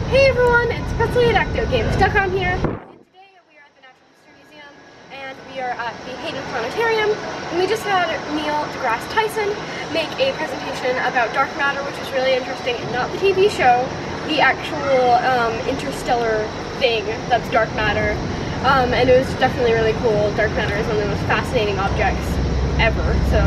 Hey everyone, it's Presley at ActoGames.com here, and today we are at the Natural History Museum, and we are at the Hayden Planetarium, and we just had Neil deGrasse Tyson make a presentation about dark matter, which is really interesting, and not the TV show, the actual interstellar thing that's dark matter, and it was definitely really cool. Dark matter is one of the most fascinating objects ever, so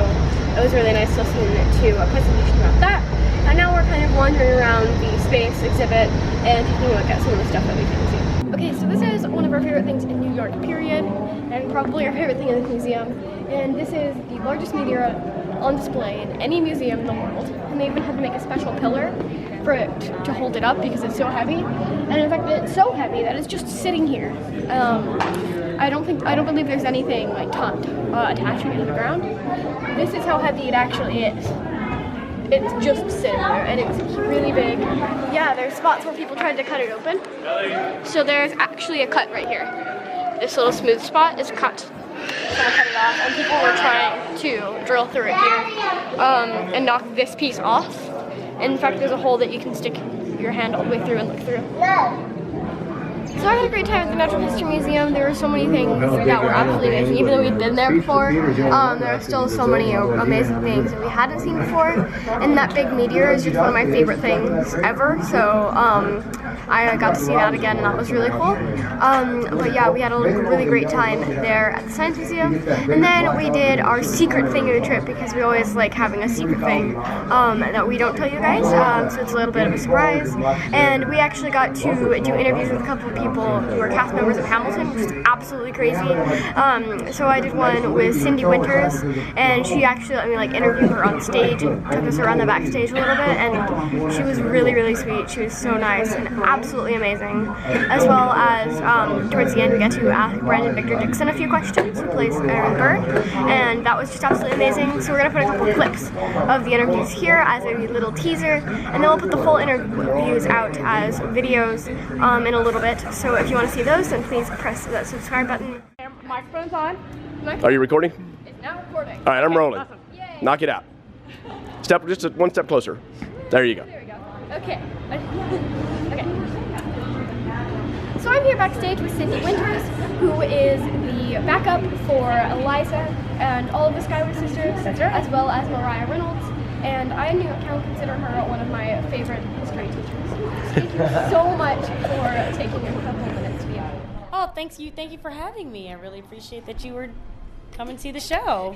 it was really nice listening to a presentation about that. And now we're kind of wandering around the space exhibit and taking a look at some of the stuff that we can see. Okay, so this is one of our favorite things in New York, period, and probably our favorite thing in the museum. And this is the largest meteor on display in any museum in the world. And they even had to make a special pillar for it to hold it up because it's so heavy. And in fact, it's so heavy that it's just sitting here. I don't believe there's anything like attaching it to the ground. This is how heavy it actually is. It's just sitting there, and it's really big. Yeah, there's spots where people tried to cut it open. So there's actually a cut right here. This little smooth spot is cut. Someone cut it off, and people were trying to drill through it here and knock this piece off. And in fact, there's a hole that you can stick your hand all the way through and look through. So I had a great time at the Natural History Museum. There were so many things that were absolutely amazing. Even though we'd been there before, there are still so many amazing things that we hadn't seen before. And that big meteor is just one of my favorite things ever. So I got to see that again, and that was really cool. But yeah, we had a really great time there at the Science Museum. And then we did our secret thing of the trip, because we always like having a secret thing that we don't tell you guys. So it's a little bit of a surprise. And we actually got to do interviews with a couple of people who are cast members of Hamilton, which is absolutely crazy. So I did one with Syndee Winters, and she actually let me interview her on stage and took us around the backstage a little bit, and she was really, really sweet. She was so nice and absolutely amazing. As well as towards the end, we got to ask Brandon Victor Dixon a few questions, who plays Burr, and that was just absolutely amazing. So we're gonna put a couple clips of the interviews here as a little teaser, and then we'll put the full interviews out as videos in a little bit. So if you want to see those, then please press that subscribe button. Microphone's on. Are you recording? It's now recording. All right, I'm rolling. Awesome. Yay. Knock it out. One step closer. There you go. There we go. Okay. Okay. So I'm here backstage with Syndee Winters, who is the backup for Eliza and all of the Schuyler sisters, as well as Mariah Reynolds. And I can consider her one of my favorite history teachers. Thank you so much for taking a couple minutes to be on. Oh, thank you for having me. I really appreciate that you were come and see the show.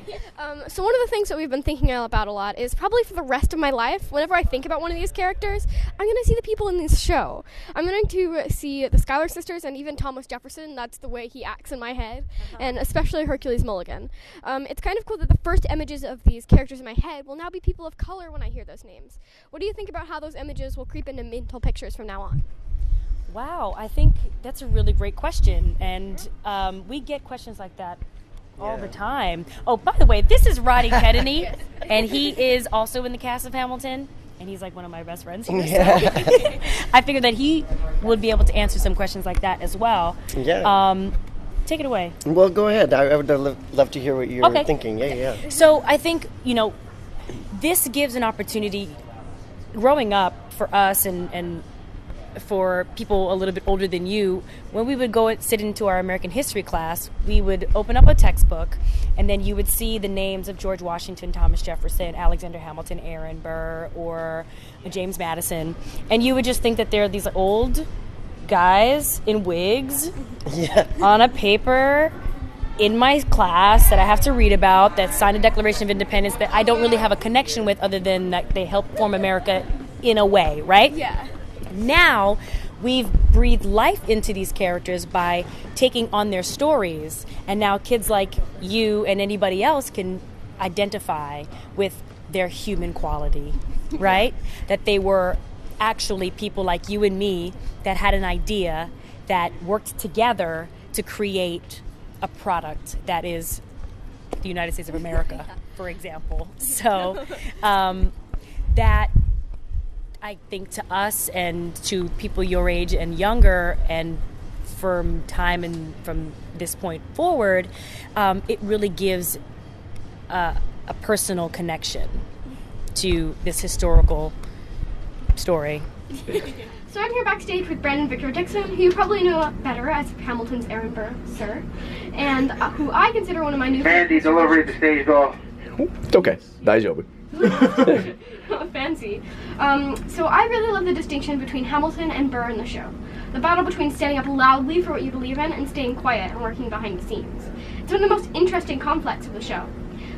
So one of the things that we've been thinking about a lot is probably for the rest of my life, whenever I think about one of these characters, I'm going to see the people in this show. I'm going to see the Schuyler sisters and even Thomas Jefferson. That's the way he acts in my head, and especially Hercules Mulligan. It's kind of cool that the first images of these characters in my head will now be people of color when I hear those names. What do you think about how those images will creep into mental pictures from now on? Wow, I think that's a really great question, and we get questions like that all the time. Oh, by the way, this is Roddy Kennedy, and he is also in the cast of Hamilton, and he's like one of my best friends here. So I figured that he would be able to answer some questions like that as well. Yeah. Take it away. Well, go ahead. I would love to hear what you're thinking. Yeah. So I think, this gives an opportunity growing up for us and for people a little bit older than you. When we would go and sit into our American history class, we would open up a textbook, and then you would see the names of George Washington, Thomas Jefferson, Alexander Hamilton, Aaron Burr, or James Madison, and you would just think that they're these old guys in wigs on a paper in my class that I have to read about, that signed a Declaration of Independence that I don't really have a connection with, other than that they helped form America in a way, right? Yeah. Now, we've breathed life into these characters by taking on their stories, and now kids like you and anybody else can identify with their human quality, right? That they were actually people like you and me that had an idea, that worked together to create a product that is the United States of America, for example. So that, I think, to us and to people your age and younger, and from time and from this point forward, it really gives a personal connection to this historical story. So I'm here backstage with Brandon Victor Dixon, who you probably know better as Hamilton's Aaron Burr, sir, and who I consider one of my new Mandy, delivery at the stage door. It's okay. 大丈夫. Fancy. So I really love the distinction between Hamilton and Burr in the show. The battle between standing up loudly for what you believe in and staying quiet and working behind the scenes. It's one of the most interesting conflicts of the show.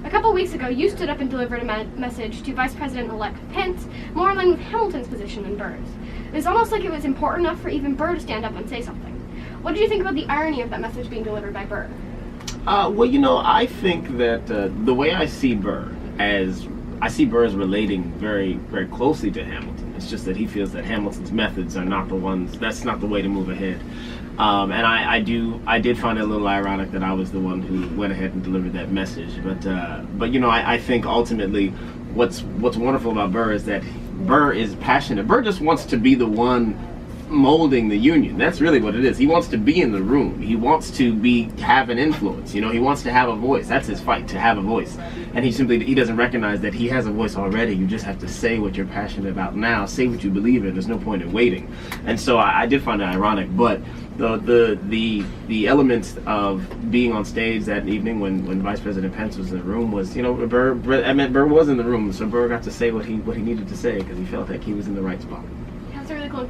A couple weeks ago, you stood up and delivered a message to Vice President-elect Pence, more in line with Hamilton's position than Burr's. It was almost like it was important enough for even Burr to stand up and say something. What did you think about the irony of that message being delivered by Burr? Well, you know, I think that the way I see Burr as relating very, very closely to Hamilton. It's just that he feels that Hamilton's methods are not the ones. That's not the way to move ahead. And I did find it a little ironic that I was the one who went ahead and delivered that message. But you know, I think ultimately, what's wonderful about Burr is that Burr is passionate. Burr just wants to be the one molding the union. That's really what it is. He wants to be in the room. He wants to have an influence. You know, he wants to have a voice. That's his fight, to have a voice. And he doesn't recognize that he has a voice already. You just have to say what you're passionate about now. Say what you believe in. There's no point in waiting. And so I did find it ironic, but the elements of being on stage that evening when Vice President Pence was in the room was, you know, Burr was in the room, so Burr got to say what he needed to say because he felt like he was in the right spot. That's a really cool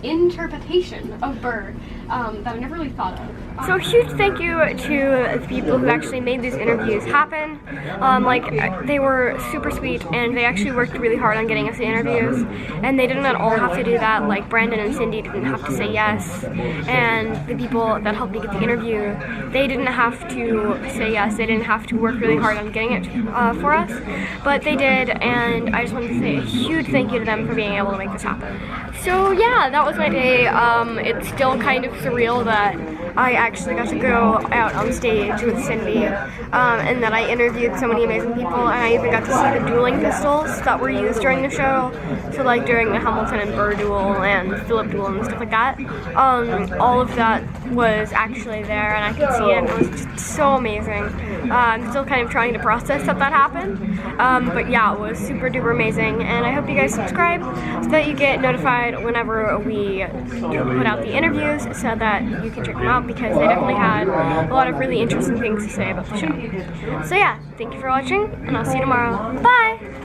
interpretation of Burr that I never really thought of. So a huge thank you to the people who actually made these interviews happen. They were super sweet, and they actually worked really hard on getting us the interviews. And they didn't at all have to do that. Like Brandon and Syndee didn't have to say yes, and the people that helped me get the interview, they didn't have to say yes. They didn't have to work really hard on getting it for us, but they did. And I just wanted to say a huge thank you to them for being able to make this happen. So yeah, that was my day. It's still kind of surreal that I actually got to go out on stage with Syndee, and that I interviewed so many amazing people, and I even got to see the dueling pistols that were used during the show. So like during the Hamilton and Burr duel and Philip duel and stuff like that. All of that was actually there, and I could see it, and it was just so amazing. I'm still kind of trying to process that happened, but yeah, it was super duper amazing, and I hope you guys subscribe so that you get notified whenever we put out the interviews, so that you can check them out, because they definitely had a lot of really interesting things to say about the show. So yeah, thank you for watching, and I'll see you tomorrow. Bye!